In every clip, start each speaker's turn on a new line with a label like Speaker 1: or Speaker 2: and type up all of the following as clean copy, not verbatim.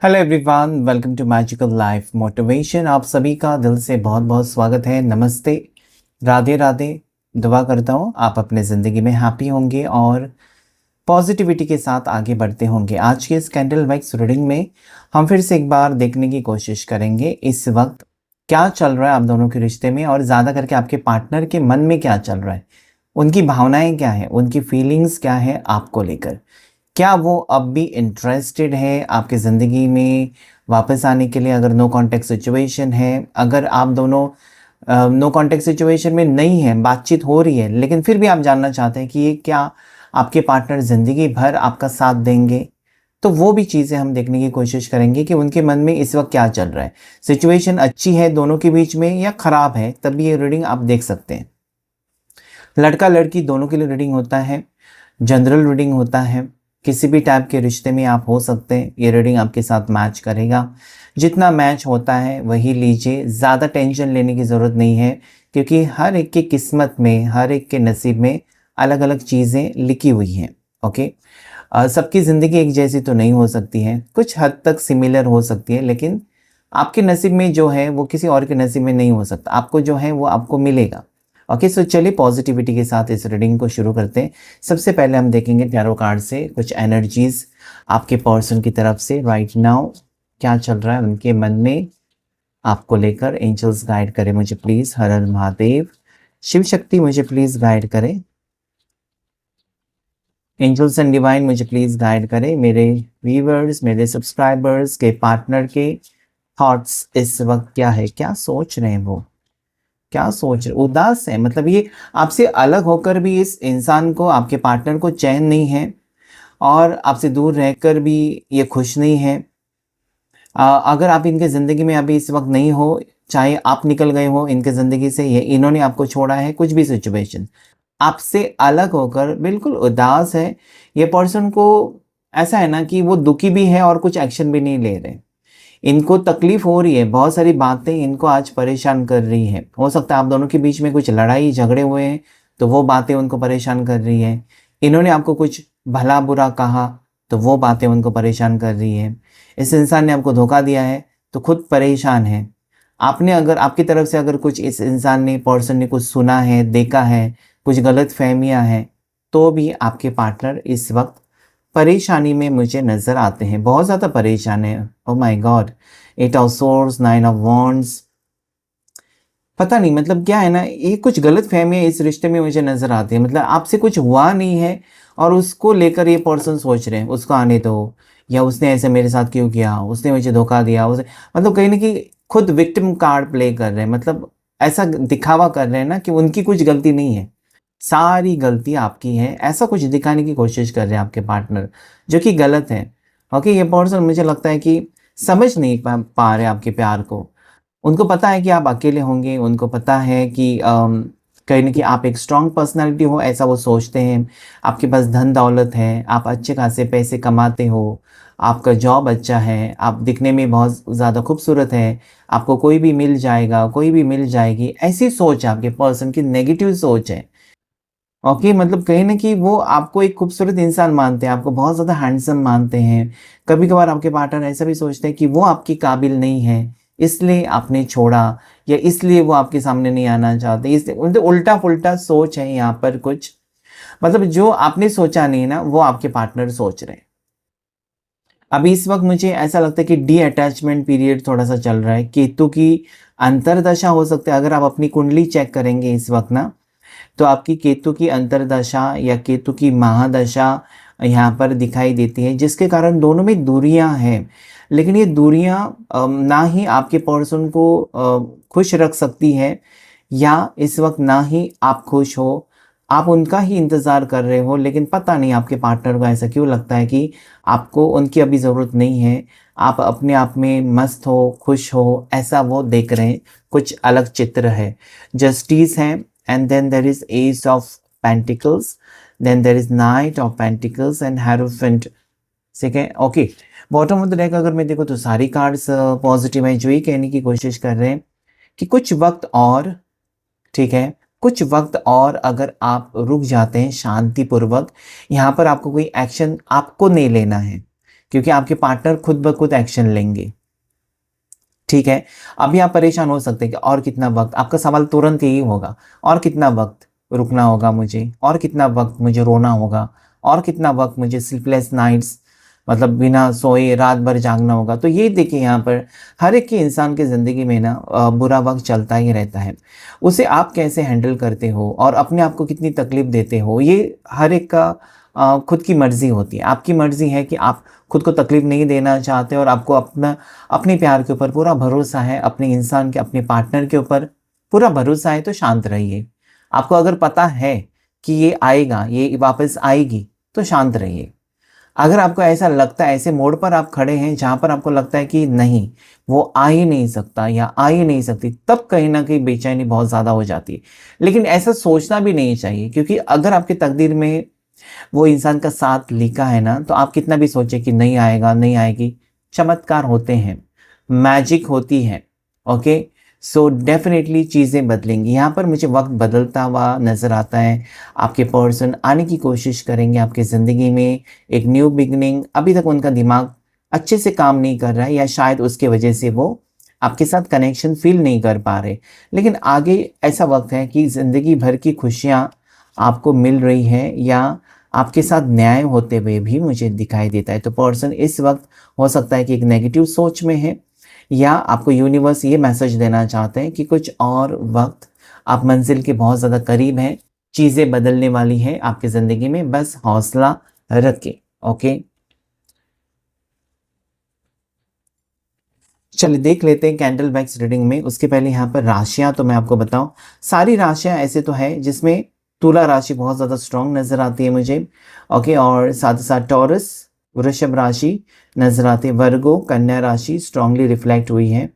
Speaker 1: Hello everyone, welcome to magical life motivation. आप सभी का दिल से बहुत बहुत स्वागत है। नमस्ते, राधे राधे। दुआ करता हूँ आप अपने ज़िंदगी में हैप्पी होंगे और पॉजिटिविटी के साथ आगे बढ़ते होंगे। आज के इस कैंडल वाइक्स रीडिंग में हम फिर से एक बार देखने की कोशिश करेंगे इस वक्त क्या चल रहा है आप दोनों के रिश्ते में, और ज़्यादा करके आपके पार्टनर के मन में क्या चल रहा है, उनकी भावनाएं क्या हैं, उनकी फीलिंग्स क्या है आपको लेकर। क्या वो अब भी इंटरेस्टेड है आपकी ज़िंदगी में वापस आने के लिए, अगर नो कॉन्टैक्ट सिचुएशन है। अगर आप दोनों नो कॉन्टैक्ट सिचुएशन में नहीं है, बातचीत हो रही है, लेकिन फिर भी आप जानना चाहते हैं कि ये क्या आपके पार्टनर ज़िंदगी भर आपका साथ देंगे, तो वो भी चीज़ें हम देखने की कोशिश करेंगे कि उनके मन में इस वक्त क्या चल रहा है। सिचुएशन अच्छी है दोनों के बीच में या ख़राब है, तभी ये रीडिंग आप देख सकते हैं। लड़का लड़की दोनों के लिए रीडिंग होता है, जनरल रीडिंग होता है। किसी भी टाइप के रिश्ते में आप हो सकते हैं, ये रीडिंग आपके साथ मैच करेगा। जितना मैच होता है वही लीजिए, ज़्यादा टेंशन लेने की ज़रूरत नहीं है, क्योंकि हर एक की किस्मत में, हर एक के नसीब में अलग अलग चीज़ें लिखी हुई हैं। ओके, सबकी ज़िंदगी एक जैसी तो नहीं हो सकती है, कुछ हद तक सिमिलर हो सकती है, लेकिन आपके नसीब में जो है वो किसी और के नसीब में नहीं हो सकता। आपको जो है वो आपको मिलेगा। ओके, सो चलिए पॉजिटिविटी के साथ इस रीडिंग को शुरू करते हैं। सबसे पहले हम देखेंगे टैरो कार्ड से कुछ एनर्जीज आपके पर्सन की तरफ से राइट नाउ क्या चल रहा है उनके मन में आपको लेकर। एंजल्स गाइड करें मुझे प्लीज़, हर हर महादेव। शिव शक्ति मुझे प्लीज़ गाइड करें। एंजल्स एंड डिवाइन मुझे प्लीज़ गाइड करें। मेरे व्यूवर्स, मेरे सब्सक्राइबर्स के पार्टनर के थॉट्स इस वक्त क्या है, क्या सोच रहे हैं वो, क्या सोच रहे, उदास है, मतलब ये आपसे अलग होकर भी इस इंसान को, आपके पार्टनर को चैन नहीं है, और आपसे दूर रहकर भी ये खुश नहीं है। अगर आप इनके ज़िंदगी में अभी इस वक्त नहीं हो, चाहे आप निकल गए हो इनके ज़िंदगी से, ये इन्होंने आपको छोड़ा है, कुछ भी सिचुएशन आपसे अलग होकर बिल्कुल उदास है। ये पर्सन को ऐसा है ना कि वो दुखी भी है और कुछ एक्शन भी नहीं ले रहे। इनको तकलीफ हो रही है, बहुत सारी बातें इनको आज परेशान कर रही हैं। हो सकता है आप दोनों के बीच में कुछ लड़ाई झगड़े हुए हैं, तो वो बातें उनको परेशान कर रही हैं। इन्होंने आपको कुछ भला बुरा कहा, तो वो बातें उनको परेशान कर रही हैं। इस इंसान ने आपको धोखा दिया है, तो खुद परेशान है। आपने अगर आपकी तरफ से अगर कुछ इस इंसान ने, पर्सन ने कुछ सुना है, देखा है, कुछ गलत फहमियाँ हैं, तो भी आपके पार्टनर इस वक्त परेशानी में मुझे नज़र आते हैं, बहुत ज़्यादा परेशान है। Oh my God, 8 of swords, 9 of wands. पता नहीं मतलब क्या है ना, ये कुछ गलत फहमियाँ इस रिश्ते में मुझे नज़र आती है। मतलब आपसे कुछ हुआ नहीं है और उसको लेकर ये पर्सन सोच रहे हैं उसको आने दो, या उसने ऐसे मेरे साथ क्यों किया, उसने मुझे धोखा दिया, उसे मतलब कहीं ना कहीं खुद विक्टिम कार्ड प्ले कर रहे हैं। मतलब ऐसा दिखावा कर रहे हैं ना कि उनकी कुछ गलती नहीं है, सारी गलती आपकी है, ऐसा कुछ दिखाने की कोशिश कर रहे हैं आपके पार्टनर, जो कि गलत है। ओके, ये पर्सन मुझे लगता है कि समझ नहीं पा रहे आपके प्यार को। उनको पता है कि आप अकेले होंगे, उनको पता है कि कहीं न कहीं आप एक स्ट्रॉन्ग पर्सनैलिटी हो, ऐसा वो सोचते हैं। आपके पास धन दौलत है, आप अच्छे खासे पैसे कमाते हो, आपका जॉब अच्छा है, आप दिखने में बहुत ज़्यादा खूबसूरत है, आपको कोई भी मिल जाएगा, कोई भी मिल जाएगी, ऐसी सोच है आपके पर्सन की, नेगेटिव सोच है। ओके, मतलब कहीं न कहीं वो आपको एक खूबसूरत इंसान मानते हैं, आपको बहुत ज़्यादा हैंडसम मानते हैं। कभी-कभार आपके पार्टनर ऐसा भी सोचते हैं कि वो आपके काबिल नहीं है, इसलिए आपने छोड़ा, या इसलिए वो आपके सामने नहीं आना चाहते। इसलिए उनसे उल्टा-पुल्टा सोच है यहाँ पर कुछ। मतलब जो आपने सोचा नहीं ना, वो आपके पार्टनर सोच रहे हैं। अभी इस वक़्त मुझे ऐसा लगता है कि डी-अटैचमेंट पीरियड थोड़ा-सा चल रहा है। केतु की अंतर्दशा हो सकता है, अगर आप अपनी कुंडली चेक करेंगे इस वक़्त ना, तो आपकी केतु की अंतर्दशा या केतु की महादशा यहाँ पर दिखाई देती है, जिसके कारण दोनों में दूरियां हैं। लेकिन ये दूरियां ना ही आपके पर्सन को खुश रख सकती है, या इस वक्त ना ही आप खुश हो। आप उनका ही इंतज़ार कर रहे हो, लेकिन पता नहीं आपके पार्टनर को ऐसा क्यों लगता है कि आपको उनकी अभी ज़रूरत नहीं है। आप अपने आप में मस्त हो, खुश हो, ऐसा वो देख रहे हैं। कुछ अलग चित्र है। जस्टिस है, and then there is ace of pentacles, then there is knight of pentacles and hierophant। ठीक है, okay. Bottom of the deck अगर मैं देखो तो सारी कार्ड्स पॉजिटिव हैं, जो ये कहने की कोशिश कर रहे हैं कि कुछ वक्त और, ठीक है, कुछ वक्त और अगर आप रुक जाते हैं शांतिपूर्वक, यहाँ पर आपको कोई एक्शन आपको नहीं लेना है, क्योंकि आपके पार्टनर खुद ब खुद एक्शन लेंगे। ठीक है, अभी आप परेशान हो सकते हैं कि और कितना वक्त, आपका सवाल तुरंत यही होगा, और कितना वक्त रुकना होगा मुझे, और कितना वक्त मुझे रोना होगा, और कितना वक्त मुझे स्लीपलेस नाइट्स मतलब बिना सोए रात भर जागना होगा। तो ये देखिए यहाँ पर हर एक के इंसान की ज़िंदगी में ना बुरा वक्त चलता ही रहता है। उसे आप कैसे हैंडल करते हो और अपने आप को कितनी तकलीफ़ देते हो, ये हर एक का खुद की मर्ज़ी होती है। आपकी मर्ज़ी है कि आप खुद को तकलीफ़ नहीं देना चाहते और आपको अपने प्यार के ऊपर पूरा भरोसा है, अपने इंसान के, अपने पार्टनर के ऊपर पूरा भरोसा है, तो शांत रहिए। आपको अगर पता है कि ये आएगा, ये वापस आएगी, तो शांत रहिए। अगर आपको ऐसा लगता है, ऐसे मोड़ पर आप खड़े हैं जहाँ पर आपको लगता है कि नहीं, वो आ ही नहीं सकता या आ ही नहीं सकती, तब कहीं न कहीं बेचैनी बहुत ज़्यादा हो जाती है। लेकिन ऐसा सोचना भी नहीं चाहिए, क्योंकि अगर आपकी तकदीर में वो इंसान का साथ लिखा है ना, तो आप कितना भी सोचें कि नहीं आएगा, नहीं आएगी, चमत्कार होते हैं, मैजिक होती है। ओके, सो डेफ़िनेटली चीज़ें बदलेंगी। यहाँ पर मुझे वक़्त बदलता हुआ नज़र आता है। आपके पर्सन आने की कोशिश करेंगे आपकी ज़िंदगी में, एक न्यू बिगिनिंग। अभी तक उनका दिमाग अच्छे से काम नहीं कर रहा है, या शायद उसके वजह से वो आपके साथ कनेक्शन फ़ील नहीं कर पा रहे। लेकिन आगे ऐसा वक़्त है कि ज़िंदगी भर की खुशियाँ आपको मिल रही है, या आपके साथ न्याय होते हुए भी मुझे दिखाई देता है। तो पर्सन इस वक़्त हो सकता है कि एक नेगेटिव सोच में है, या आपको यूनिवर्स ये मैसेज देना चाहते हैं कि कुछ और वक़्त आप मंज़िल के बहुत ज़्यादा करीब हैं, चीज़ें बदलने वाली हैं आपकी ज़िंदगी में, बस हौसला रखें। ओके? चलिए देख लेते हैं कैंडल वैक्स रीडिंग में। उसके पहले यहाँ पर राशियाँ तो मैं आपको बताऊँ, सारी राशियाँ ऐसे तो हैं जिसमें तुला राशि बहुत ज़्यादा स्ट्रॉन्ग नज़र आती है मुझे। ओके, और साथ ही साथ टॉरस, वृषभ राशि नज़र आती है, वर्गो, कन्या राशि स्ट्रॉन्गली रिफ्लेक्ट हुई है।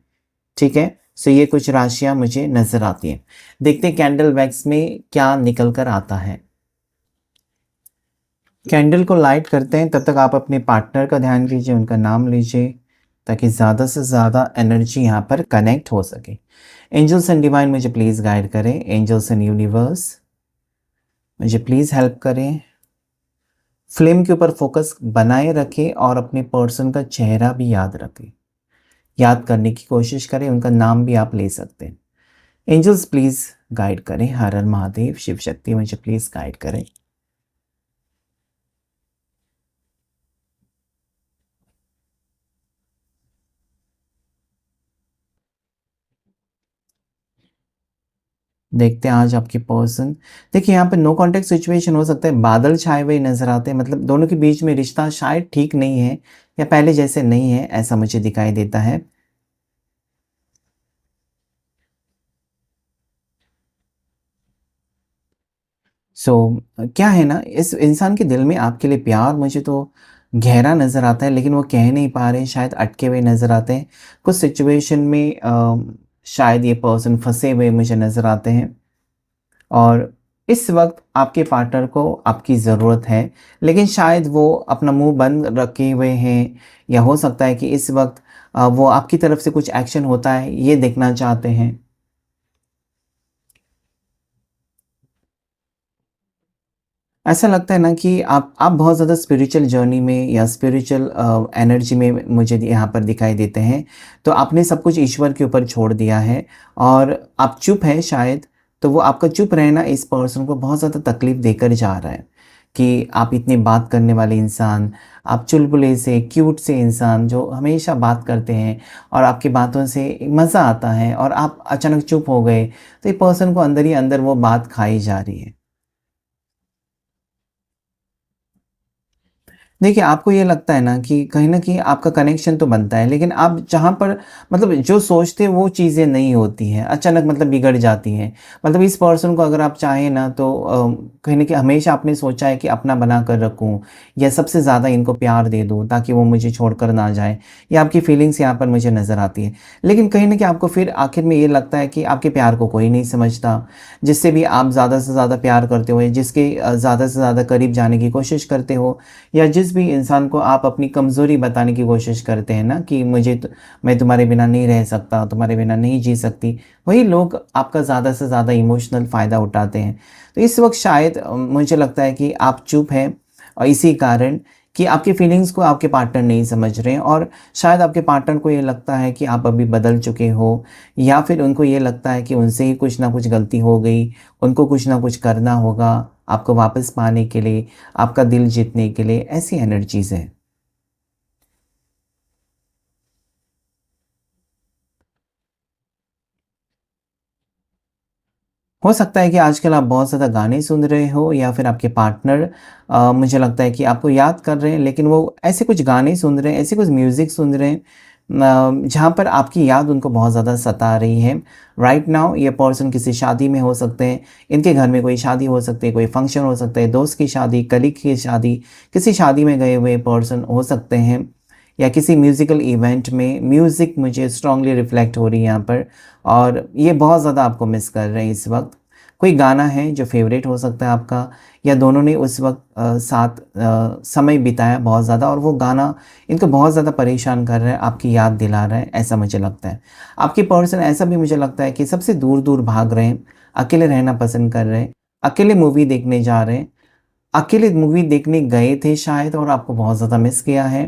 Speaker 1: ठीक है? सो ये कुछ राशियाँ मुझे नज़र आती हैं। देखते हैं कैंडल वैक्स में क्या निकल कर आता है। कैंडल को लाइट करते हैं, तब तक आप अपने पार्टनर का ध्यान कीजिए, उनका नाम लीजिए, ताकि ज़्यादा से ज़्यादा एनर्जी यहाँ पर कनेक्ट हो सके। एंजल्स एंड डिवाइन मुझे प्लीज़ गाइड करें। एंजल्स एंड यूनिवर्स मुझे प्लीज़ हेल्प करें। फ्लेम के ऊपर फोकस बनाए रखें और अपने पर्सन का चेहरा भी याद रखें, याद करने की कोशिश करें, उनका नाम भी आप ले सकते हैं। एंजल्स प्लीज़ गाइड करें। हर हर महादेव, शिव शक्ति मुझे प्लीज़ गाइड करें। देखते हैं आज आपके पर्सन। देखिए यहाँ पे नो कॉन्टैक्ट सिचुएशन हो सकता है, बादल छाए हुए नज़र आते हैं, मतलब दोनों के बीच में रिश्ता शायद ठीक नहीं है, या पहले जैसे नहीं है, ऐसा मुझे दिखाई देता है। सो क्या है ना, इस इंसान के दिल में आपके लिए प्यार मुझे तो गहरा नज़र आता है, लेकिन वो कह नहीं पा रहे हैं, शायद अटके हुए नज़र आते हैं। कुछ सिचुएशन में शायद ये पर्सन फँसे हुए मुझे नज़र आते हैं, और इस वक़्त आपके पार्टनर को आपकी ज़रूरत है, लेकिन शायद वो अपना मुँह बंद रखे हुए हैं, या हो सकता है कि इस वक़्त वो आपकी तरफ से कुछ एक्शन होता है, ये देखना चाहते हैं। ऐसा लगता है ना कि आप बहुत ज़्यादा स्पिरिचुअल जर्नी में या स्पिरिचुअल एनर्जी में मुझे यहाँ पर दिखाई देते हैं। तो आपने सब कुछ ईश्वर के ऊपर छोड़ दिया है, और आप चुप हैं शायद, तो वो आपका चुप रहना इस पर्सन को बहुत ज़्यादा तकलीफ़ देकर जा रहा है, कि आप इतने बात करने वाले इंसान, आप चुलबुले से, क्यूट से इंसान जो हमेशा बात करते हैं और आपकी बातों से मज़ा आता है, और आप अचानक चुप हो गए, तो ये पर्सन को अंदर ही अंदर वो बात खाई जा रही है। देखिए, आपको ये लगता है ना कि कहीं न कहीं आपका कनेक्शन तो बनता है, लेकिन आप जहाँ पर मतलब जो सोचते हैं वो चीज़ें नहीं होती हैं, अचानक मतलब बिगड़ जाती हैं। मतलब इस पर्सन को अगर आप चाहें ना, तो कहीं न कहीं हमेशा आपने सोचा है कि अपना बना कर रखूँ, या सबसे ज़्यादा इनको प्यार दे दूँ ताकि वो मुझे छोड़कर ना जाएँ, ये आपकी फीलिंग्स यहाँ पर मुझे नज़र आती है। लेकिन कहीं न कहीं आपको फिर आखिर में ये लगता है कि आपके प्यार को कोई नहीं समझता, जिससे भी आप ज़्यादा से ज़्यादा प्यार करते हो, या जिसके ज़्यादा से ज़्यादा करीब जाने की कोशिश करते हो, या जिस भी इंसान को आप अपनी कमज़ोरी बताने की कोशिश करते हैं ना कि मैं तुम्हारे बिना नहीं रह सकता, तुम्हारे बिना नहीं जी सकती, वही लोग आपका ज़्यादा से ज़्यादा इमोशनल फ़ायदा उठाते हैं। तो इस वक़्त शायद मुझे लगता है कि आप चुप हैं, और इसी कारण कि आपकी फीलिंग्स को आपके पार्टनर नहीं समझ रहे हैं, और शायद आपके पार्टनर को ये लगता है कि आप अभी बदल चुके हो, या फिर उनको ये लगता है कि उनसे ही कुछ ना कुछ गलती हो गई, उनको कुछ ना कुछ करना होगा आपको वापस पाने के लिए, आपका दिल जीतने के लिए। ऐसी एनर्जीज़ हैं। हो सकता है कि आजकल आप बहुत ज़्यादा गाने सुन रहे हो, या फिर आपके पार्टनर मुझे लगता है कि आपको याद कर रहे हैं, लेकिन वो ऐसे कुछ गाने सुन रहे हैं, ऐसे कुछ म्यूज़िक सुन रहे हैं जहाँ पर आपकी याद उनको बहुत ज़्यादा सता रही है। राइट नाउ ये पर्सन किसी शादी में हो सकते हैं, इनके घर में कोई शादी हो सकती है, कोई फंक्शन हो सकता है, दोस्त की शादी, कलीग की शादी, किसी शादी में गए हुए पर्सन हो सकते हैं, या किसी म्यूज़िकल इवेंट में। म्यूज़िक मुझे स्ट्रांगली रिफ्लेक्ट हो रही है यहाँ पर, और ये बहुत ज़्यादा आपको मिस कर रहे हैं इस वक्त। कोई गाना है जो फेवरेट हो सकता है आपका, या दोनों ने उस वक्त साथ समय बिताया बहुत ज़्यादा, और वो गाना इनको बहुत ज़्यादा परेशान कर रहा है, आपकी याद दिला रहा है, ऐसा मुझे लगता है। आपके पर्सन ऐसा भी मुझे लगता है कि सबसे दूर दूर भाग रहे हैं, अकेले रहना पसंद कर रहे हैं, अकेले मूवी देखने जा रहे हैं, अकेले मूवी देखने गए थे शायद, और आपको बहुत ज़्यादा मिस किया है।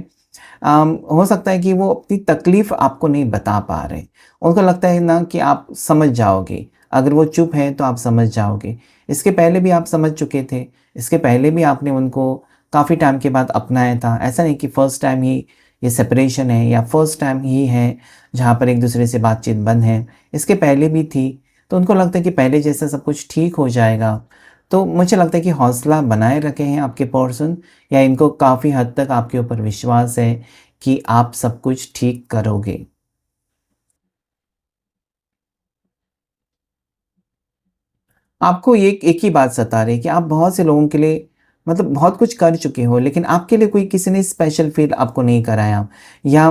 Speaker 1: हो सकता है कि वो अपनी तकलीफ़ आपको नहीं बता पा रहे। उनको लगता है ना कि आप समझ जाओगे, अगर वो चुप हैं तो आप समझ जाओगे। इसके पहले भी आप समझ चुके थे, इसके पहले भी आपने उनको काफ़ी टाइम के बाद अपनाया था। ऐसा नहीं कि फर्स्ट टाइम ही ये सेपरेशन है, या फर्स्ट टाइम ही है जहाँ पर एक-दूसरे से बातचीत बंद है। इसके पहले भी थी, तो उनको लगता है कि पहले जैसा सब कुछ ठीक हो जाएगा। तो मुझे लगता है कि हौसला बनाए रखे हैं आपके पर्सन, या इनको काफ़ी हद तक आपके ऊपर विश्वास है कि आप सब कुछ ठीक करोगे। आपको एक एक ही बात सता रही है कि आप बहुत से लोगों के लिए मतलब बहुत कुछ कर चुके हो, लेकिन आपके लिए कोई किसी ने स्पेशल फ़ील आपको नहीं कराया, या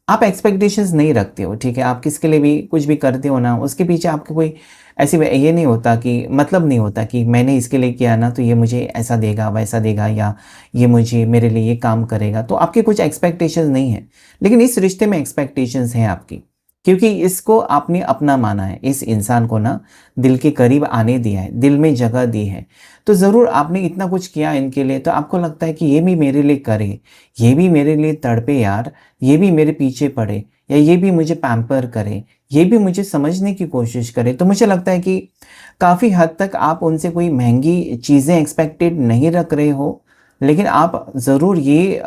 Speaker 1: आप एक्सपेक्टेशंस नहीं रखते हो, ठीक है? आप किसके लिए भी कुछ भी करते हो ना, उसके पीछे आपको कोई ऐसी व ये नहीं होता कि मतलब नहीं होता कि मैंने इसके लिए किया ना, तो ये मुझे ऐसा देगा, वैसा देगा, या ये मुझे मेरे लिए ये काम करेगा। तो आपके कुछ एक्सपेक्टेशंस नहीं हैं, लेकिन इस रिश्ते में एक्सपेक्टेशंस हैं आपकी, क्योंकि इसको आपने अपना माना है, इस इंसान को ना दिल के करीब आने दिया है, दिल में जगह दी है। तो ज़रूर आपने इतना कुछ किया इनके लिए, तो आपको लगता है कि ये भी मेरे लिए करे, ये भी मेरे लिए तड़पे यार, ये भी मेरे पीछे पड़े, या ये भी मुझे पैम्पर करे, ये भी मुझे समझने की कोशिश करे। तो मुझे लगता है कि काफ़ी हद तक आप उनसे कोई महँगी चीज़ें एक्सपेक्टेड नहीं रख रहे हो, लेकिन आप ज़रूर ये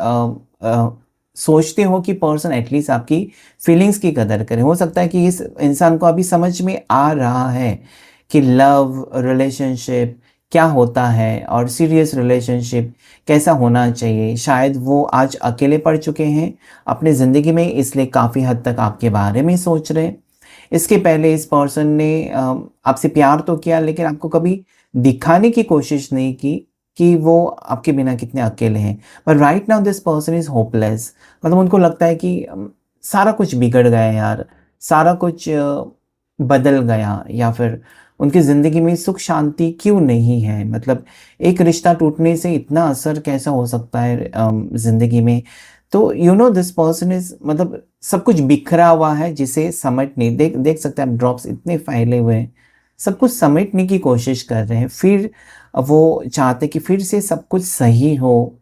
Speaker 1: सोचते हो कि पर्सन एटलीस्ट आपकी फीलिंग्स की कदर करे। हो सकता है कि इस इंसान को अभी समझ में आ रहा है कि लव रिलेशनशिप क्या होता है, और सीरियस रिलेशनशिप कैसा होना चाहिए। शायद वो आज अकेले पड़ चुके हैं अपनी ज़िंदगी में, इसलिए काफ़ी हद तक आपके बारे में सोच रहे हैं। इसके पहले इस पर्सन ने आपसे प्यार तो किया, लेकिन आपको कभी दिखाने की कोशिश नहीं की कि वो आपके बिना कितने अकेले हैं। पर right now this person is hopeless, मतलब उनको लगता है कि सारा कुछ बिगड़ गया है यार, सारा कुछ बदल गया, या फिर उनकी ज़िंदगी में सुख शांति क्यों नहीं है? मतलब एक रिश्ता टूटने से इतना असर कैसा हो सकता है ज़िंदगी में? तो you know this person is मतलब सब कुछ बिखरा हुआ है, जिसे समेटने देख देख सकते हैं आप, ड्रॉप्स इतने फैले हुए हैं, सब कुछ समेटने की कोशिश कर रहे हैं। फिर वो चाहते हैं कि फिर से सब कुछ सही हो,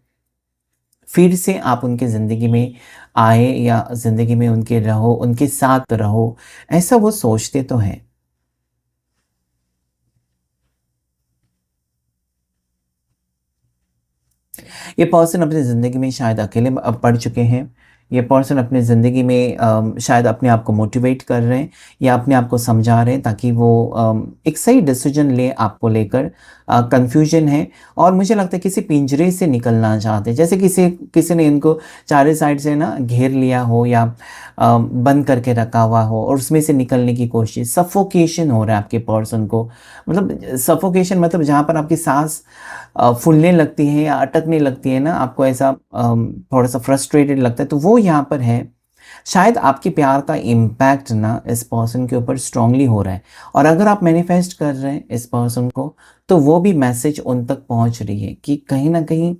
Speaker 1: फिर से आप उनकी ज़िंदगी में आए, या ज़िंदगी में उनके रहो, उनके साथ रहो, ऐसा वो सोचते तो हैं। ये पर्सन अपनी ज़िंदगी में शायद अकेले पड़ चुके हैं। ये पर्सन अपनी ज़िंदगी में शायद अपने आप को मोटिवेट कर रहे हैं, या अपने आप को समझा रहे हैं, ताकि वो एक सही डिसीजन लें आपको लेकर। कन्फ्यूजन है, और मुझे लगता है किसी पिंजरे से निकलना चाहते हैं, जैसे किसी किसी ने इनको चारों साइड से ना घेर लिया हो, या बंद करके रखा हुआ हो, और उसमें से निकलने की कोशिश। सफोकेशन हो रहा है आपके पर्सन को, मतलब सफोकेशन मतलब जहाँ पर आपकी सांस फूलने लगती है या अटकने लगती है ना, आपको ऐसा थोड़ा-सा फ्रस्ट्रेटेड लगता है, तो वो यहाँ पर है। शायद आपके प्यार का इम्पैक्ट ना इस पर्सन के ऊपर स्ट्रांगली हो रहा है, और अगर आप मैनिफेस्ट कर रहे हैं इस पर्सन को, तो वो भी मैसेज उन तक पहुँच रही है कि कहीं न कहीं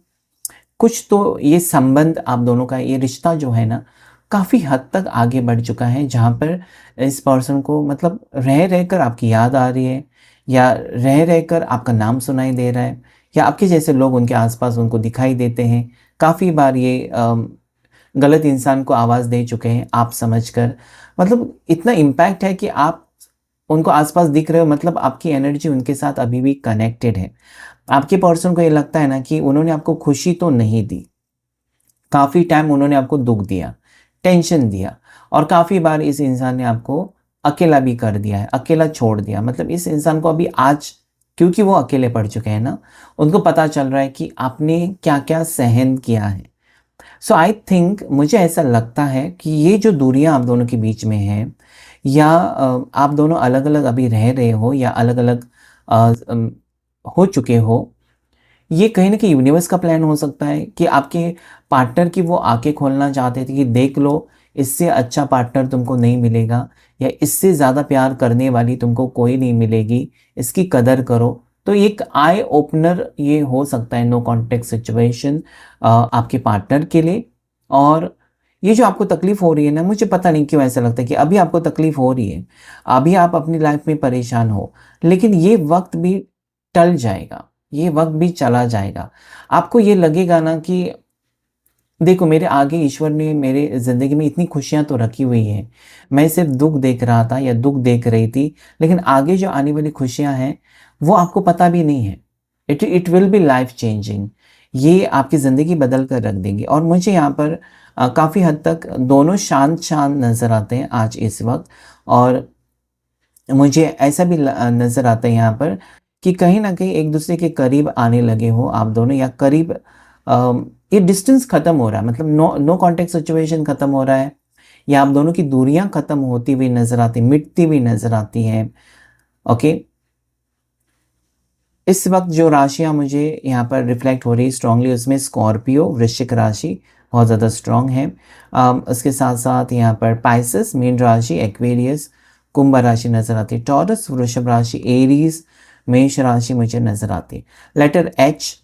Speaker 1: कुछ तो ये संबंध आप दोनों का, ये रिश्ता जो है ना, काफ़ी हद तक आगे बढ़ चुका है, जहाँ पर इस पर्सन को मतलब रह-रह कर आपकी याद आ रही है, या रह-रह कर आपका नाम सुनाई दे रहा है, या आपके जैसे लोग उनके आस-पास उनको दिखाई देते हैं। काफ़ी बार ये गलत इंसान को आवाज़ दे चुके हैं आप समझकर। मतलब इतना इम्पैक्ट है कि आप उनको आसपास दिख रहे हो, मतलब आपकी एनर्जी उनके साथ अभी भी कनेक्टेड है। आपके पर्सन को ये लगता है ना कि उन्होंने आपको खुशी तो नहीं दी, काफ़ी टाइम उन्होंने आपको दुख दिया, टेंशन दिया, और काफ़ी बार इस इंसान ने आपको अकेला भी कर दिया है, अकेला छोड़ दिया। मतलब इस इंसान को अभी आज, क्योंकि वो अकेले पड़ चुके हैं ना, उनको पता चल रहा है कि आपने क्या क्या सहन किया है। सो आई थिंक, मुझे ऐसा लगता है कि ये जो दूरियां आप दोनों के बीच में है, या आप दोनों अलग अलग अभी रह रहे हो, या अलग अलग हो चुके हो, ये कहीं ना कहीं यूनिवर्स का प्लान हो सकता है कि आपके पार्टनर की वो आंखें खोलना चाहते थे कि देख लो, इससे अच्छा पार्टनर तुमको नहीं मिलेगा, या इससे ज़्यादा प्यार करने वाली तुमको कोई नहीं मिलेगी, इसकी कदर करो। तो एक आई ओपनर ये हो सकता है, नो कॉन्टेक्ट सिचुएशन आपके पार्टनर के लिए। और ये जो आपको तकलीफ हो रही है ना, मुझे पता नहीं क्यों ऐसा लगता है कि अभी आपको तकलीफ हो रही है, अभी आप अपनी लाइफ में परेशान हो, लेकिन ये वक्त भी टल जाएगा, ये वक्त भी चला जाएगा। आपको ये लगेगा ना कि देखो, मेरे आगे ईश्वर ने मेरे ज़िंदगी में इतनी खुशियाँ तो रखी हुई हैं, मैं सिर्फ दुख देख रहा था या दुख देख रही थी, लेकिन आगे जो आने वाली खुशियाँ हैं वो आपको पता भी नहीं है। It will be life changing, ये आपकी ज़िंदगी बदल कर रख देंगी। और मुझे यहाँ पर काफ़ी हद तक दोनों शांत शांत नज़र आते हैं आज इस वक्त। और मुझे ऐसा भी नज़र आता है यहाँ पर कि कहीं न कहीं एक दूसरे के करीब आने लगे हो आप दोनों, या करीब ये डिस्टेंस ख़त्म हो रहा है, मतलब नो कॉन्टैक्ट सिचुएशन ख़त्म हो रहा है, या आप दोनों की दूरियां ख़त्म होती हुई नज़र आती, मिटती हुई नज़र आती हैं। ओके, इस वक्त जो राशियां मुझे यहाँ पर रिफ्लेक्ट हो रही है स्ट्रांगली, उसमें स्कॉर्पियो वृश्चिक राशि बहुत ज़्यादा स्ट्रांग है। उसके साथ साथ यहाँ पर पाइसेस मीन राशि, एक्वेरियस कुंभ राशि नज़र आती है, टॉरस वृषभ राशि, एरीज मेष राशि मुझे नज़र आती है। लेटर एच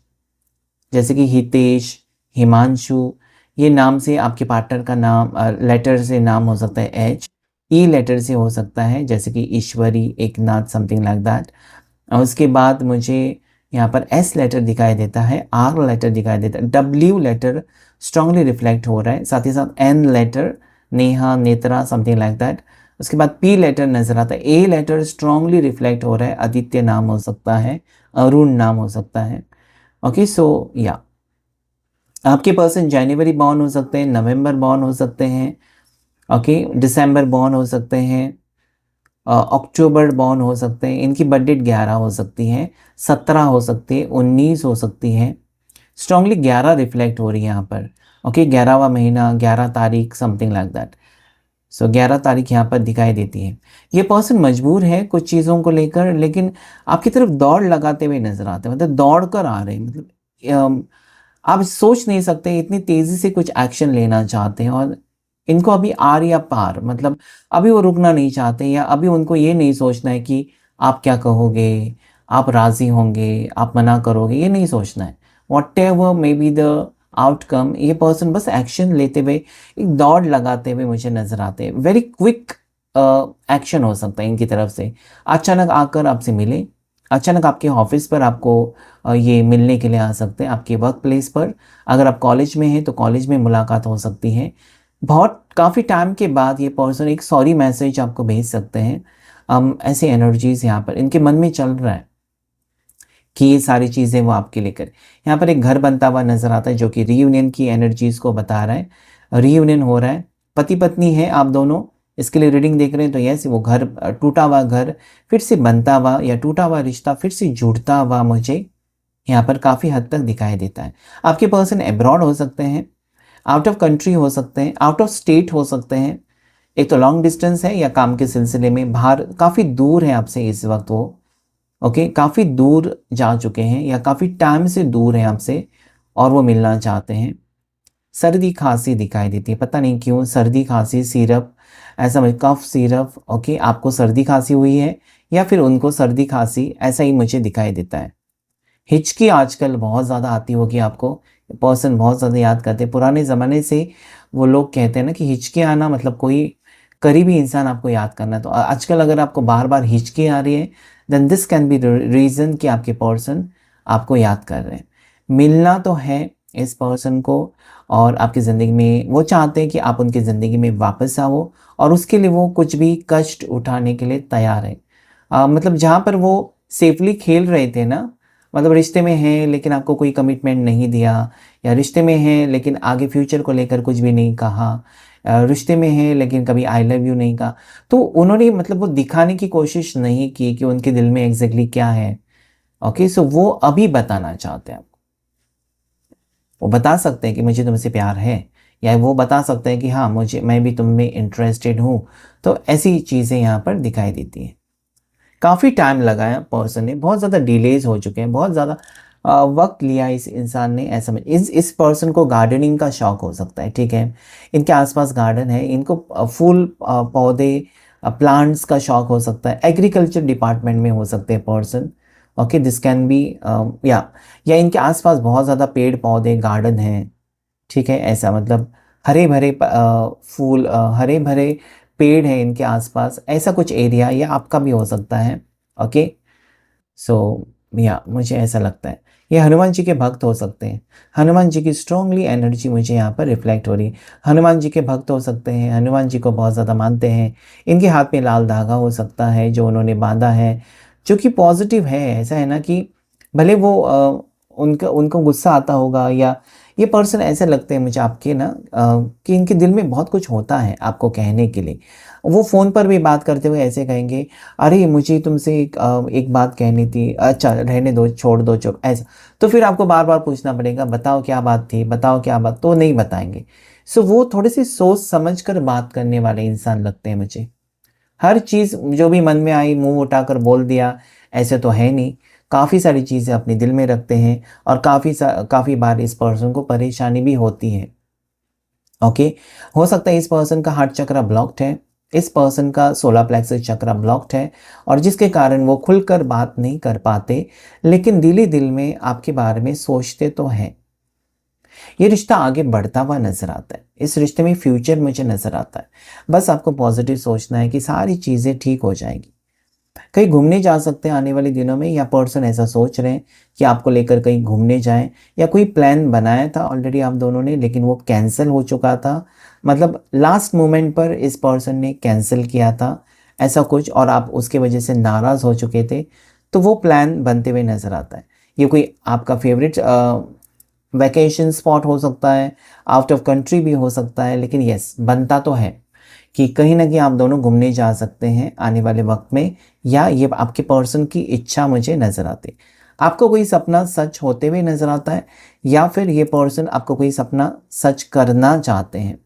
Speaker 1: जैसे कि हितेश, हिमांशु, ये नाम से आपके पार्टनर का नाम, लेटर से नाम हो सकता है एच। ई लेटर से हो सकता है जैसे कि ईश्वरी, एकनाथ, समथिंग लाइक दैट। और उसके बाद मुझे यहाँ पर एस लेटर दिखाई देता है, आर लेटर दिखाई देता है, डब्ल्यू लेटर स्ट्रांगली रिफ्लेक्ट हो रहा है, साथ ही साथ N letter, Neha, Netra, something like that. उसके बाद पी लेटर नज़र आता है, ए लेटर स्ट्रांगली रिफ्लेक्ट हो रहा है, आदित्य नाम हो सकता है, अरुण नाम हो सकता है। ओके, सो या आपके पर्सन जनवरी बॉर्न हो सकते हैं, नवंबर बॉर्न हो सकते हैं, ओके, दिसंबर बॉर्न हो सकते हैं, अक्टूबर बॉर्न हो सकते हैं। इनकी बर्थ डेट 11 हो सकती है, 17 हो सकती है, 19 हो सकती है। स्ट्रांगली 11 रिफ्लेक्ट हो रही है यहाँ पर। ओके, 11वां महीना, 11 तारीख, समथिंग लाइक दैट। सो 11 तारीख यहाँ पर दिखाई देती है। ये पर्सन मजबूर है कुछ चीज़ों को लेकर, लेकिन आपकी तरफ दौड़ लगाते हुए नजर आते हैं, मतलब दौड़ कर आ रहे हैं। मतलब आप सोच नहीं सकते, इतनी तेज़ी से कुछ एक्शन लेना चाहते हैं, और इनको अभी आर या पार, मतलब अभी वो रुकना नहीं चाहते, या अभी उनको ये नहीं सोचना है कि आप क्या कहोगे, आप राज़ी होंगे, आप मना करोगे, ये नहीं सोचना है। Whatever may be the outcome, ये पर्सन बस एक्शन लेते हुए, एक दौड़ लगाते हुए मुझे नज़र आते हैं। वेरी क्विक एक्शन हो सकता है इनकी तरफ से। अचानक आकर आपसे मिले, अचानक आपके ऑफिस पर आपको ये मिलने के लिए आ सकते हैं, आपके वर्क प्लेस पर। अगर आप कॉलेज में हैं तो कॉलेज में मुलाकात हो सकती है। बहुत काफ़ी टाइम के बाद ये पर्सन एक सॉरी मैसेज आपको भेज सकते हैं। ऐसे एनर्जीज यहाँ पर इनके मन में चल रहा है कि ये सारी चीज़ें वो आपके लेकर। यहाँ पर एक घर बनता हुआ नज़र आता है जो कि रीयूनियन की एनर्जीज़ को बता रहा है। रीयूनियन हो रहा है, पति पत्नी है आप दोनों, इसके लिए रीडिंग देख रहे हैं तो यस, वो घर, टूटा हुआ घर फिर से बनता हुआ, या टूटा हुआ रिश्ता फिर से जुड़ता हुआ मुझे यहाँ पर काफ़ी हद तक दिखाई देता है। आपके पर्सन एब्रॉड हो सकते हैं, आउट ऑफ कंट्री हो सकते हैं, आउट ऑफ स्टेट हो सकते हैं। एक तो लॉन्ग डिस्टेंस है, या काम के सिलसिले में बाहर काफ़ी दूर है आपसे इस वक्त वो। ओके, काफ़ी दूर जा चुके हैं, या काफ़ी टाइम से दूर हैं आपसे, और वो मिलना चाहते हैं। सर्दी खांसी दिखाई देती है, पता नहीं क्यों, सर्दी खांसी, सिरप, ऐसा कफ सिरप। ओके, आपको सर्दी खांसी हुई है, या फिर उनको सर्दी खांसी, ऐसा ही मुझे दिखाई देता है। हिचकी आजकल बहुत ज़्यादा आती होगी आपको, पर्सन बहुत ज़्यादा याद करते हैं। पुराने ज़माने से वो लोग कहते हैं ना कि हिचकी आना मतलब कोई करीबी इंसान आपको याद करना। तो आजकल अगर आपको बार बार हिचकी आ रही है, then this can be reason कि आपके पर्सन आपको याद कर रहे हैं। मिलना तो है, इस पर्सन को, और आपकी ज़िंदगी में वो चाहते हैं कि आप उनकी ज़िंदगी में वापस आओ, और उसके लिए वो कुछ भी कष्ट उठाने के लिए तैयार है। मतलब जहाँ पर वो सेफली खेल रहे थे ना, मतलब रिश्ते में हैं लेकिन आपको कोई कमिटमेंट नहीं दिया, या रिश्ते में हैं लेकिन आगे फ्यूचर को लेकर कुछ भी नहीं कहा, रिश्ते में हैं लेकिन कभी आई लव यू नहीं कहा, तो उन्होंने मतलब वो दिखाने की कोशिश नहीं की कि उनके दिल में एग्जैक्टली क्या है। ओके, सो वो अभी बताना चाहते हैं। वो बता सकते हैं कि मुझे तुमसे प्यार है, या वो बता सकते हैं कि हाँ मैं भी तुम में इंटरेस्टेड हूँ। तो ऐसी चीज़ें यहाँ पर दिखाई देती हैं। काफ़ी टाइम लगाया पर्सन ने, बहुत ज़्यादा डिलेज हो चुके हैं, बहुत ज़्यादा वक्त लिया इस इंसान ने, ऐसा में इस पर्सन को गार्डनिंग का शौक हो सकता है। ठीक है, इनके आसपास गार्डन है, इनको फूल पौधे प्लांट्स का शौक हो सकता है, एग्रीकल्चर डिपार्टमेंट में हो सकते हैं person. Okay, this can B या इनके आसपास बहुत ज़्यादा पेड़ पौधे गार्डन हैं। ठीक है, ऐसा मतलब हरे भरे फूल, हरे भरे पेड़ हैं इनके आसपास, ऐसा कुछ एरिया, या आपका भी हो सकता है। ओके, सो या मुझे ऐसा लगता है ये हनुमान जी के भक्त हो सकते हैं। हनुमान जी की स्ट्रांगली एनर्जी मुझे यहाँ पर रिफ्लेक्ट हो रही है। हनुमान जी के भक्त हो सकते हैं, हनुमान जी को बहुत ज़्यादा मानते हैं। इनके हाथ में लाल धागा हो सकता है जो उन्होंने बांधा है, जो कि पॉजिटिव है। ऐसा है ना कि भले वो उनका उनको गुस्सा आता होगा, या ये पर्सन ऐसे लगते हैं मुझे आपके ना कि इनके दिल में बहुत कुछ होता है आपको कहने के लिए। वो फ़ोन पर भी बात करते हुए ऐसे कहेंगे, अरे मुझे तुमसे एक बात कहनी थी, अच्छा रहने दो, छोड़ दो, चुप, ऐसा। तो फिर आपको बार बार पूछना पड़ेगा, बताओ क्या बात थी, बताओ क्या बात, तो नहीं बताएंगे। सो वो थोड़े से सोच समझ कर बात करने वाले इंसान लगते हैं मुझे। हर चीज़ जो भी मन में आई मुंह उठाकर बोल दिया, ऐसे तो है नहीं। काफ़ी सारी चीज़ें अपने दिल में रखते हैं, और काफ़ी बार इस पर्सन को परेशानी भी होती है। ओके, हो सकता है इस पर्सन का हार्ट चक्र ब्लॉक्ड है, इस पर्सन का सोलर प्लेक्सस चक्र ब्लॉक्ड है, और जिसके कारण वो खुलकर बात नहीं कर पाते, लेकिन दिल ही दिल में आपके बारे में सोचते तो हैं। ये रिश्ता आगे बढ़ता हुआ नजर आता है, इस रिश्ते में फ्यूचर मुझे नजर आता है। बस आपको पॉजिटिव सोचना है कि सारी चीज़ें ठीक हो जाएंगी। कहीं घूमने जा सकते हैं आने वाले दिनों में, या पर्सन ऐसा सोच रहे हैं कि आपको लेकर कहीं घूमने जाएं, या कोई प्लान बनाया था ऑलरेडी आप दोनों ने लेकिन वो कैंसिल हो चुका था। मतलब लास्ट मोमेंट पर इस पर्सन ने कैंसिल किया था ऐसा कुछ, और आप उसके वजह से नाराज़ हो चुके थे, तो वो प्लान बनते हुए नज़र आता है। ये कोई आपका फेवरेट वैकेशन स्पॉट हो सकता है, आउट ऑफ कंट्री भी हो सकता है, लेकिन यस बनता तो है कि कहीं ना कहीं आप दोनों घूमने जा सकते हैं आने वाले वक्त में, या ये आपके पर्सन की इच्छा मुझे नज़र आती है। आपको कोई सपना सच होते हुए नज़र आता है, या फिर ये पर्सन आपको कोई सपना सच करना चाहते हैं।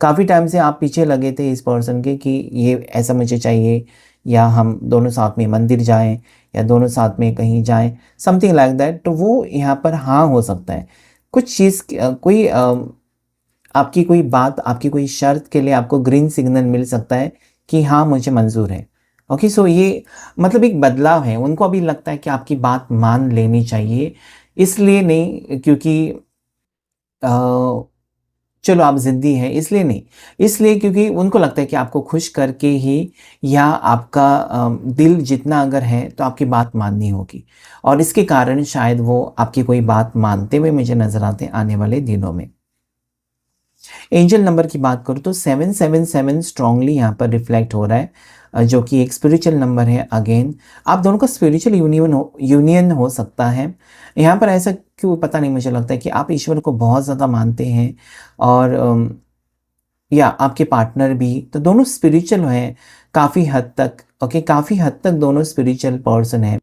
Speaker 1: काफ़ी टाइम से आप पीछे लगे थे इस पर्सन के कि ये ऐसा मुझे चाहिए, या हम दोनों साथ में मंदिर जाएं, या दोनों साथ में कहीं जाएं, समथिंग लाइक दैट। तो वो यहाँ पर हाँ हो सकता है। कुछ चीज़ कोई आपकी कोई बात, आपकी कोई शर्त के लिए आपको ग्रीन सिग्नल मिल सकता है कि हाँ मुझे मंजूर है। ओके, सो ये मतलब एक बदलाव है। उनको अभी लगता है कि आपकी बात मान लेनी चाहिए, इसलिए नहीं क्योंकि चलो आप ज़िद्दी हैं इसलिए नहीं, इसलिए क्योंकि उनको लगता है कि आपको खुश करके ही, या आपका दिल जितना अगर है तो आपकी बात माननी होगी, और इसके कारण शायद वो आपकी कोई बात मानते हुए मुझे नज़र आते हैं आने वाले दिनों में। एंजल नंबर की बात करूँ तो 777 स्ट्रांगली यहाँ पर रिफ्लेक्ट हो रहा है, जो कि एक स्पिरिचुअल नंबर है। अगेन आप दोनों का स्पिरिचुअल यूनियन हो सकता है यहाँ पर। ऐसा क्यों पता नहीं, मुझे लगता है कि आप ईश्वर को बहुत ज़्यादा मानते हैं, और या आपके पार्टनर भी, तो दोनों स्पिरिचुअल हैं काफ़ी हद तक। ओके, काफ़ी हद तक दोनों स्पिरिचुअल पर्सन है।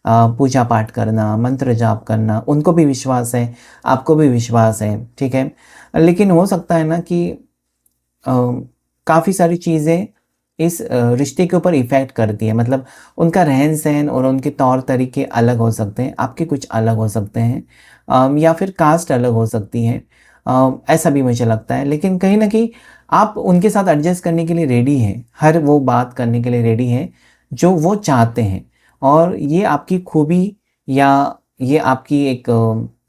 Speaker 1: पूजा पाठ करना, मंत्र जाप करना, उनको भी विश्वास है, आपको भी विश्वास है। ठीक है, लेकिन हो सकता है ना कि काफ़ी सारी चीज़ें इस रिश्ते के ऊपर इफ़ेक्ट करती है। मतलब उनका रहन सहन और उनके तौर तरीके अलग हो सकते हैं, आपके कुछ अलग हो सकते हैं, या फिर कास्ट अलग हो सकती है, ऐसा भी मुझे लगता है। लेकिन कहीं ना कहीं आप उनके साथ एडजस्ट करने के लिए रेडी हैं, हर वो बात करने के लिए रेडी हैं जो वो चाहते हैं। और ये आपकी खूबी, या ये आपकी एक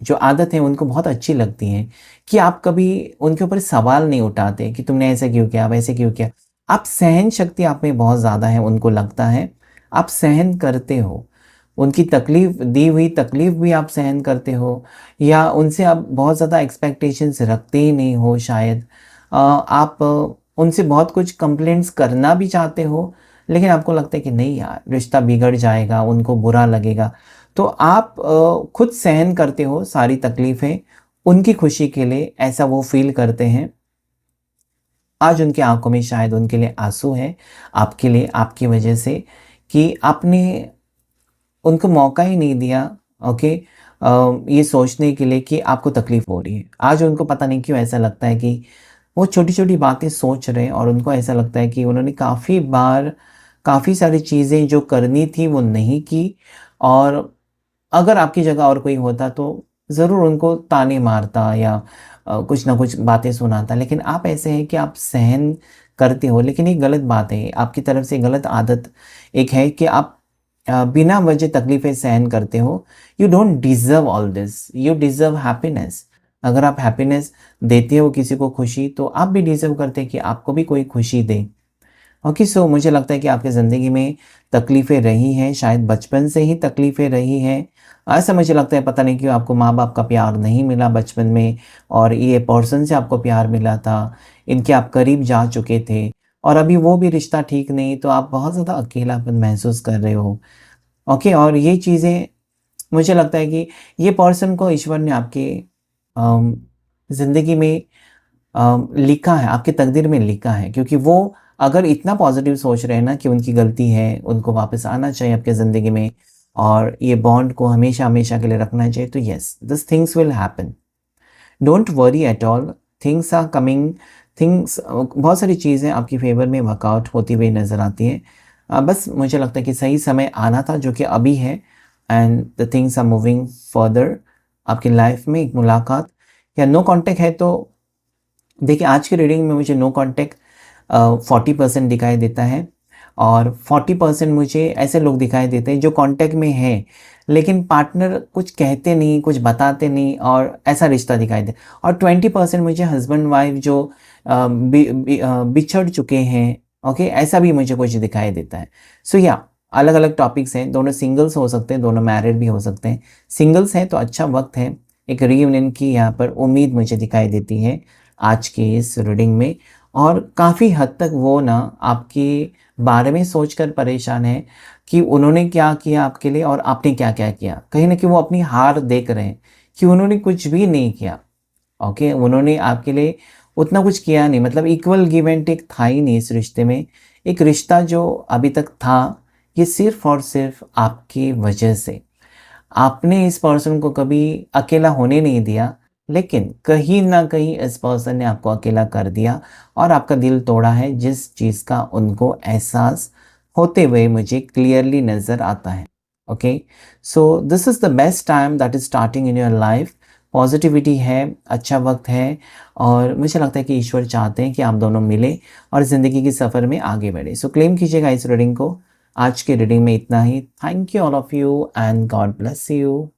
Speaker 1: जो आदत है उनको बहुत अच्छी लगती है कि आप कभी उनके ऊपर सवाल नहीं उठाते कि तुमने ऐसे क्यों किया, वैसे क्यों किया। आप सहन शक्ति आप में बहुत ज़्यादा है, उनको लगता है आप सहन करते हो। उनकी तकलीफ, दी हुई तकलीफ भी आप सहन करते हो, या उनसे आप बहुत ज़्यादा एक्सपेक्टेशंस रखते ही नहीं हो शायद। आप उनसे बहुत कुछ कंप्लेंट्स करना भी चाहते हो, लेकिन आपको लगता है कि नहीं यार, रिश्ता बिगड़ जाएगा, उनको बुरा लगेगा। तो आप खुद सहन करते हो सारी तकलीफ़ें उनकी खुशी के लिए, ऐसा वो फ़ील करते हैं। आज उनकी आँखों में शायद उनके लिए आँसू हैं, आपके लिए, आपकी वजह से, कि आपने उनको मौका ही नहीं दिया, ओके, ये सोचने के लिए कि आपको तकलीफ़ हो रही है। आज उनको पता नहीं क्यों ऐसा लगता है कि वो छोटी-छोटी बातें सोच रहे हैं, और उनको ऐसा लगता है कि उन्होंने काफ़ी बार, काफ़ी सारी चीज़ें जो करनी थी वो नहीं की, और अगर आपकी जगह और कोई होता तो ज़रूर उनको ताने मारता, या कुछ ना कुछ बातें सुनाता। लेकिन आप ऐसे हैं कि आप सहन करते हो, लेकिन ये गलत बात है। आपकी तरफ से गलत आदत एक है कि आप बिना वजह तकलीफ़ें सहन करते हो। You don't deserve all this, you deserve happiness. अगर आप हैप्पीनेस देते हो किसी को, खुशी, तो आप भी डिज़र्व करते हैं कि आपको भी कोई खुशी दे। ओके, सो मुझे लगता है कि आपकी ज़िंदगी में तकलीफ़ें रही हैं, शायद बचपन से ही तकलीफ़ें रही हैं। ऐसा मुझे लगता है, पता नहीं क्यों आपको माँ-बाप का प्यार नहीं मिला बचपन में, और ये पर्सन से आपको प्यार मिला था, इनके आप करीब जा चुके थे, और अभी वो भी रिश्ता ठीक नहीं, तो आप बहुत ज़्यादा अकेलापन महसूस कर रहे हो। ओके, और ये चीज़ें, मुझे लगता है कि ये पर्सन को ईश्वर ने आपके अम, ज़िंदगी में लिखा है, आपकी तकदीर में लिखा है, क्योंकि वो अगर इतना पॉज़िटिव सोच रहे हैं ना कि उनकी गलती है, उनको वापस आना चाहिए आपकी ज़िंदगी में, और ये बॉन्ड को हमेशा-हमेशा के लिए रखना चाहिए, तो yes, this things will happen. Don't worry at all, things are coming, things, बहुत सारी चीज़ें आपकी फ़ेवर में वर्कआउट होती हुई नज़र आती हैं। बस मुझे लगता है कि सही समय आना था, जो कि अभी है, and the things are moving further. आपकी लाइफ़ में एक मुलाकात या नो कॉन्टैक्ट है, तो देखिए, आज की रीडिंग में मुझे नो कॉन्टैक्ट 40% दिखाई देता है, और 40% मुझे ऐसे लोग दिखाई देते हैं जो कॉन्टैक्ट में हैं, लेकिन पार्टनर कुछ कहते नहीं, कुछ बताते नहीं, और ऐसा रिश्ता दिखाई दे। और 20% मुझे हस्बैंड वाइफ जो बिछड़ चुके हैं, ओके, ऐसा भी मुझे कुछ दिखाई देता है। सो या, अलग-अलग टॉपिक्स हैं, दोनों सिंगल्स हो सकते हैं, दोनों मैरिड भी हो सकते हैं। सिंगल्स हैं तो अच्छा वक़्त है, एक रीयूनियन की यहाँ पर उम्मीद मुझे दिखाई देती है आज के इस रीडिंग में। और काफ़ी हद तक वो ना आपके बारे में सोचकर परेशान है कि उन्होंने क्या किया आपके लिए, और आपने क्या-क्या किया। कहीं न कहीं वो अपनी हार देख रहे हैं कि उन्होंने कुछ भी नहीं किया। ओके, उन्होंने आपके लिए उतना कुछ किया नहीं, मतलब इक्वल गिव एंड टेक था ही नहीं इस रिश्ते में। एक रिश्ता जो अभी तक था, ये सिर्फ़ और सिर्फ़ आपकी वजह से। आपने इस पर्सन को कभी अकेला होने नहीं दिया, लेकिन कहीं न कहीं इस पर्सन ने आपको अकेला कर दिया, और आपका दिल तोड़ा है, जिस चीज़ का उनको एहसास होते हुए मुझे क्लियरली नज़र आता है। Okay? So this is the best time that is starting in your life. Positivity है, अच्छा वक़्त है, और मुझे लगता है कि ईश्वर चाहते हैं कि आप दोनों मिलें और ज़िंदगी के सफ़र में आगे बढ़ें। सो क्लेम कीजिएगा इस रीडिंग को। आज की रीडिंग में इतना ही। Thank you all of you, and God bless you.